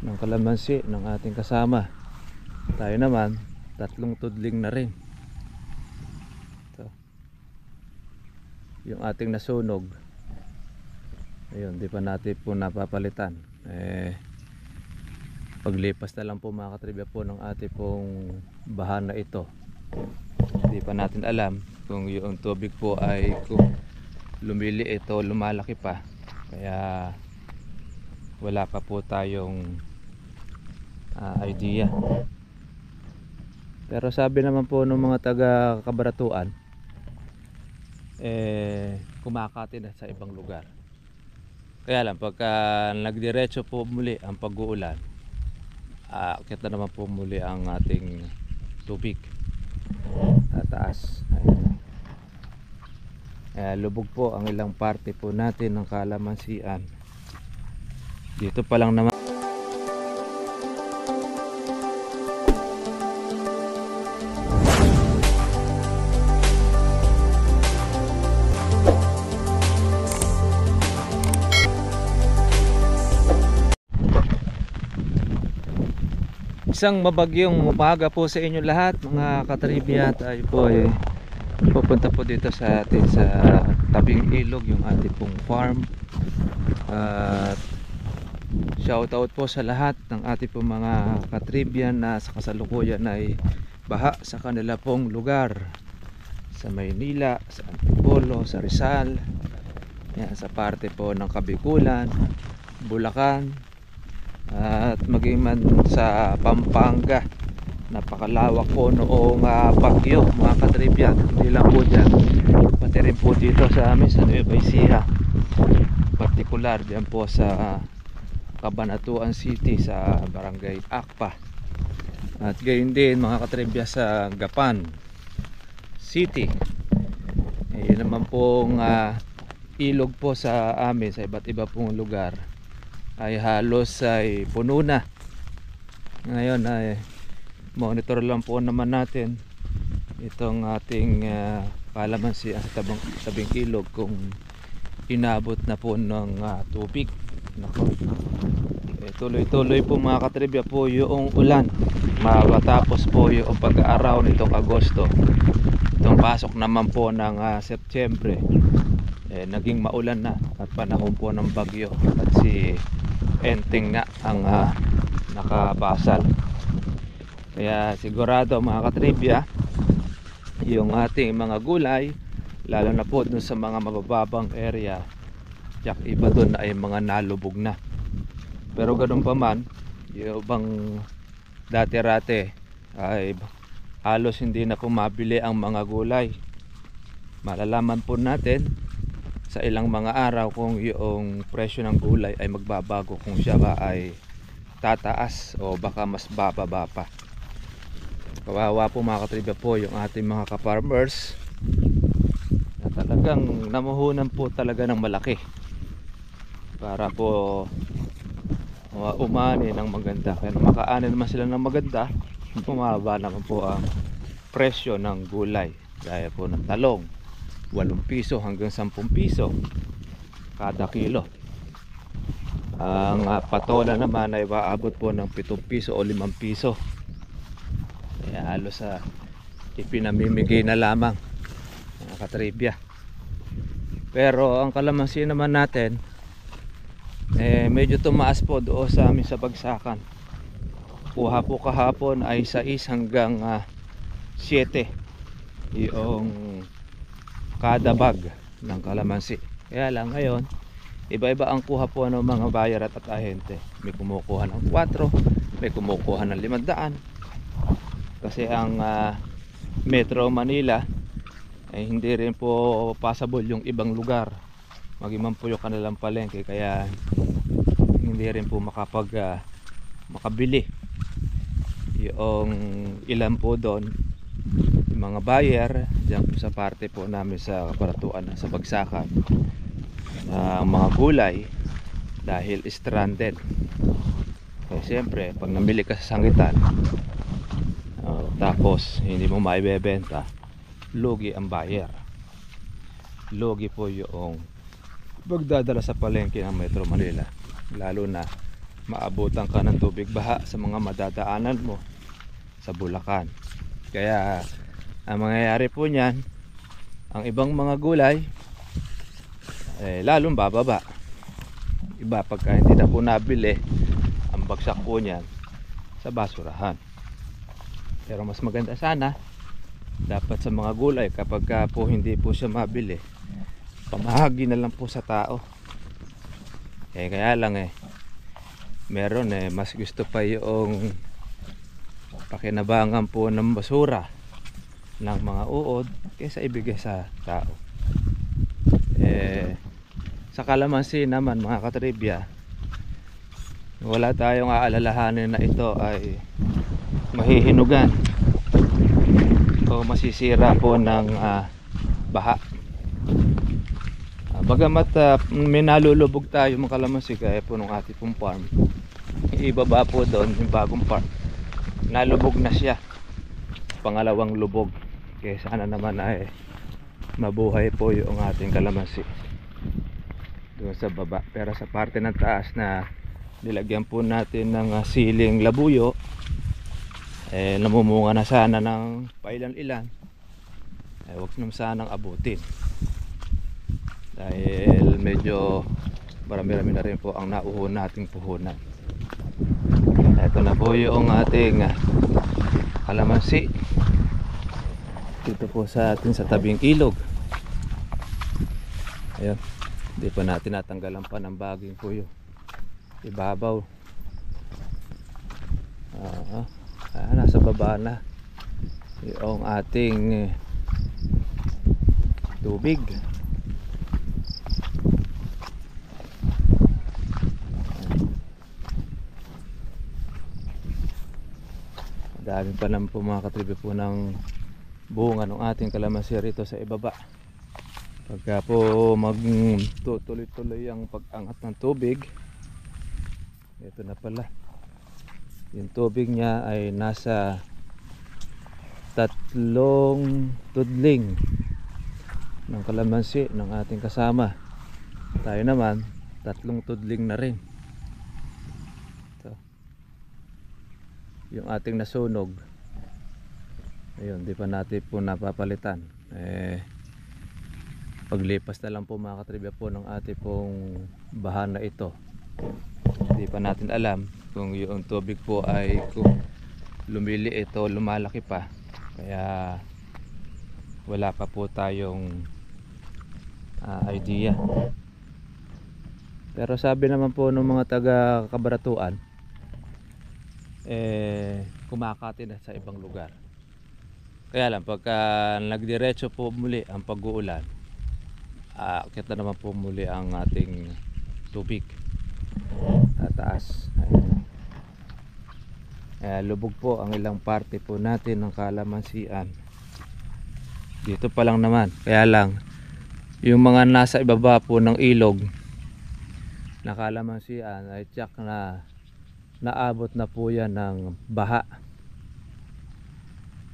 ng kalamansi ng ating kasama. Tayo naman, tatlong tudling na rin. Ito. Yung ating nasunog, ayun, di pa natin po napapalitan. Paglipas na lang po mga katribya po ng ating pong bahana ito. Di pa natin alam kung yung tubig po ay kung lumiliit o lumalaki pa. Kaya wala pa po tayong idea. Pero sabi naman po ng mga taga Kabaratuan, kumakati na sa ibang lugar. Kaya lang pagka nagdiretso po muli ang pag-uulan, aakyat na naman po muli ang ating tubig tataas. Lubog po ang ilang parte po natin ng kalamansian. Dito pa lang naman isang mabagyong umaga po sa inyo lahat mga katribya. Tayo po ay pupunta po dito sa atin sa tabing ilog, yung ating pong farm. At shout out po sa lahat ng ating pong mga katribya na sa kasalukuyan ay baha sa kanila pong lugar, sa Maynila, sa Antipolo, sa Rizal, yan, sa parte po ng Kabikulan, Bulacan, at maging man sa Pampanga. Napakalawak po noong bagyo mga katribya. Hindi lang po dyan, pati rin po dito sa amin sa Nueva Ecija, partikular dyan po sa Cabanatuan City sa Barangay Akpa. At gayon din mga katribya sa Gapan City. Yun naman pong ilog po sa amin sa iba't iba pong lugar ay halos ay puno na. Ngayon ay monitor lang po naman natin itong ating kalamansi sa tabing ilog kung inabot na po ng tubig. Nako. Tuloy-tuloy po mga katribya po yung ulan. Matapos po yung pag-aaraw nitong Agosto, itong pasok naman po ng Setyembre, naging maulan na at panahon po ng bagyo at si Enteng nga ang nakabasal. Kaya sigurado mga katribya, yung ating mga gulay, lalo na po dun sa mga mabababang area, yak iba dun ay mga nalubog na. Pero ganun pa man, yung bang dati-rate ay halos hindi na po mabili ang mga gulay. Malalaman po natin sa ilang mga araw kung yung presyo ng gulay ay magbabago, kung siya ba ay tataas o baka mas bababa pa. Kawawa po mga katribya po yung ating mga ka-farmers na talagang namuhunan po talaga ng malaki para po umani ng maganda. Kaya makaani naman sila ng maganda, bumaba naman po ang presyo ng gulay, gaya po ng talong 8 piso hanggang 10 piso kada kilo. Ang patola naman ay maabot po ng 7 piso o 5 piso. Kaya halos ipinamimigay na lamang mga katribya. Pero ang kalamansi naman natin medyo tumaas po doon sa amin sa bagsakan. Kuha po kahapon ay 6 hanggang 7 yung kada bag ng kalamansi. Kaya lang ngayon iba-iba ang kuha po ng mga buyer at ahente. May kumukuha ng 4, may kumukuha ng 500. Kasi ang Metro Manila ay hindi rin po passable yung ibang lugar, maging man po yung kanilang palengke. Kaya hindi rin po makabili yung ilan po doon yung mga buyer dyan po sa parte po namin sa Kabaratuan, sa bagsakan, mga gulay, dahil stranded. Kaya siyempre pag namili ka sa sangitan, tapos hindi mo maibebenta, lugi ang buyer, lugi po yung magdadala sa palengke ng Metro Manila, lalo na maabutan ka ng tubig baha sa mga madadaanan mo sa Bulacan. Kaya ang mangyayari po niyan, ang ibang mga gulay lalong bababa. Iba pagka hindi na po nabili, ang bagsak po niyan sa basurahan. Pero mas maganda sana, dapat sa mga gulay kapag po hindi po siya mabili, pamahagi na lang po sa tao. Kaya lang meron mas gusto pa yung pakinabangan po ng basura ng mga uod kaysa ibigay sa tao. Sa kalamansi naman mga katribya, wala tayong aalalahanin na ito ay mahihinugan o masisira po ng baha. Bagamat may nalulubog tayo mga kalamansi kaya po nung ating pong farm, ibaba po doon yung bagong farm, nalubog na siya, pangalawang lubog. Kaya sana naman ay mabuhay po yung ating kalamansi doon sa baba. Pero sa parte ng taas na nilagyan po natin ng siling labuyo, namumunga na sana ng pailan-ilan, huwag naman sanang abutin dahil medyo marami-rami na rin po ang nauhon nating puhunan. Ito na po yung ating kalamansi dito po sa atin sa tabing ilog. Ayun, hindi pa natin natanggalan pa ng baging puyo, ibabaw. Nasa baba na yung ating tubig. Dami pa naman po mga katribe po ng bunga ng ating kalamansi rito sa ibaba. Pagka po magtutuloy-tuloy ang pag-angat ng tubig, ito na pala, yung tubig niya ay nasa 3 tudling ng kalamansi ng ating kasama. Tayo naman 3 tudling na rin. Ito, yung ating nasunog, ayun, di pa natin po napapalitan. Paglipas na lang po mga katribya po ng ating pong bahan na ito, di pa natin alam kung yung tubig po ay kung lumiliit o lumalaki pa. Kaya wala pa po tayong idea. Pero sabi naman po ng mga taga Kabaratuan, kumakati na sa ibang lugar. Kaya lang pagka nagdiretso po muli ang pag-uulan, aakyat na naman po muli ang ating tubig, tataas. Lubog po ang ilang parte po natin ng kalamansian dito pa lang naman. Kaya lang yung mga nasa ibaba po ng ilog na kalamansian ay tiyak na naabot na po yan ng baha.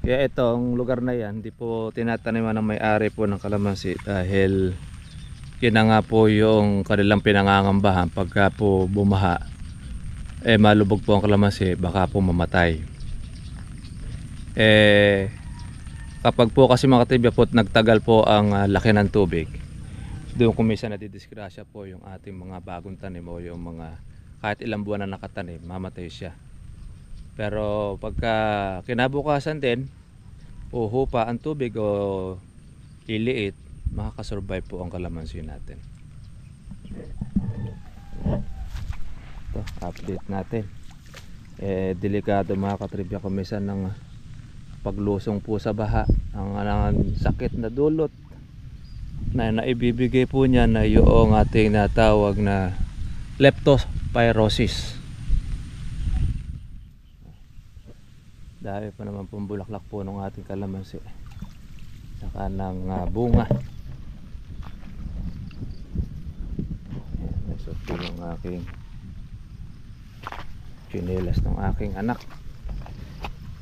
Kaya itong lugar na yan hindi po tinataniman ng may-ari po ng kalamansi dahil yun na nga po yung kanilang pinangangambahan. Pagka po bumaha, malubog po ang kalamansi, baka po mamatay. Kapag po kasi mga katibya po nagtagal po ang laki ng tubig, doon kumisa nadidisgrasya po yung ating mga bagong tanim o yung mga kahit ilang buwan na nakatanim, mamatay siya. Pero pagka kinabukasan din, uho pa ang tubig o iliit, makakasurvive po ang kalamansi natin. Ito, update natin. Delikado mga katribya kumisan ng paglusong po sa baha. Ang sakit na dulot na naibibigay po niya na yung ating natawag na leptospirosis. Dahil pa naman pong bulaklak po ng ating kalamansi, saka ng bunga. Ayan, so po yung aking chinelas ng aking anak.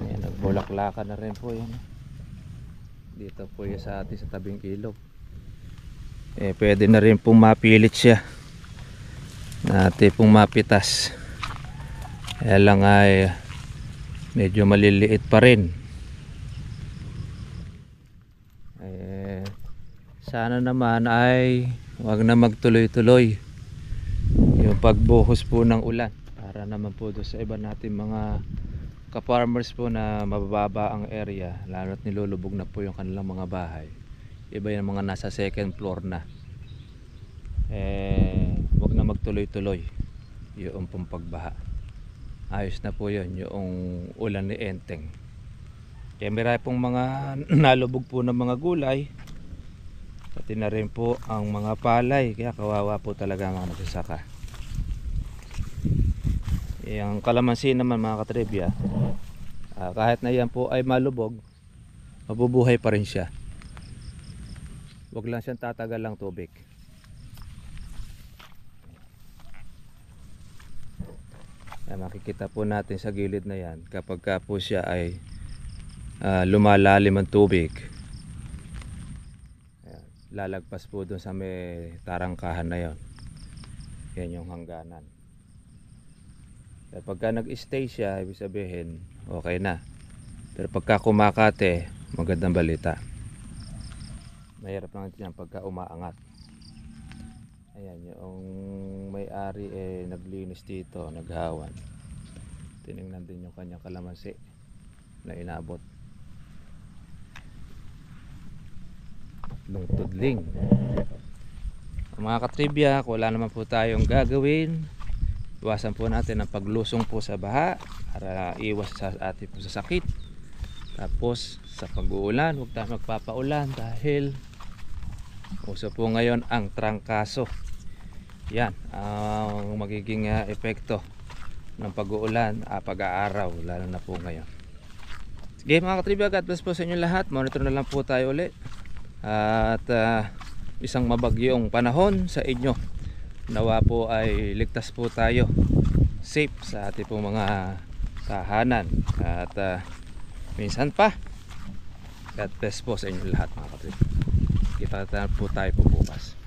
Ayan, nagbulaklakan na rin po yan. Dito po yung sa atin sa tabing ilog. Pwede na rin pong mapilit siya, natin pong mapitas. Kaya lang ay medyo maliliit pa rin. Sana naman ay wag na magtuloy-tuloy yung pagbuhos po ng ulan, para naman po doon sa iba natin mga ka-farmers po na mababa ang area, lalo't nilulubog na po yung kanilang mga bahay. Iba yung mga nasa second floor na, wag na magtuloy-tuloy yung pong pagbaha. Ayos na po yun yung ulan ni Enteng. Kaya meron pong mga nalubog po ng mga gulay, pati na rin po ang mga palay. Kaya kawawa po talaga ang mga magsasaka. Yung kalamansi naman mga katribya, kahit na yan po ay malubog, mabubuhay pa rin siya. Huwag lang siyang tatagal lang tubig. Yan, makikita po natin sa gilid na yan kapag ka po siya ay lumalalim ang tubig. Ayan, lalagpas po dun sa may tarangkahan na yon. Yan yung hangganan. Pagka nag-stay siya, ibig sabihin okay na. Pero pagka kumakate, magandang balita. Mahirap lang yan pagka umaangat. Ayan, yung may-ari naglinis dito, naghawan. Tinignan din yung kanyang kalamansi na inabot. Tudling. Mga katribya, kung wala naman po tayong gagawin, iwasan po natin ang paglusong po sa baha para iwas sa ating po sa sakit. Tapos sa pag-uulan, huwag tayo magpapaulan dahil uso po ngayon ang trangkaso. Yan ang magiging epekto ng pag-uulan, pag-aaraw, lalo na po ngayon. Sige mga katribya, God bless po sa inyo lahat. Monitor na lang po tayo ulit. At isang mabagyong panahon sa inyo. Nawa po ay ligtas po tayo, safe sa ating pong mga tahanan. At minsan pa, God bless po sa inyo lahat mga katribya. Kita po tayo po bukas.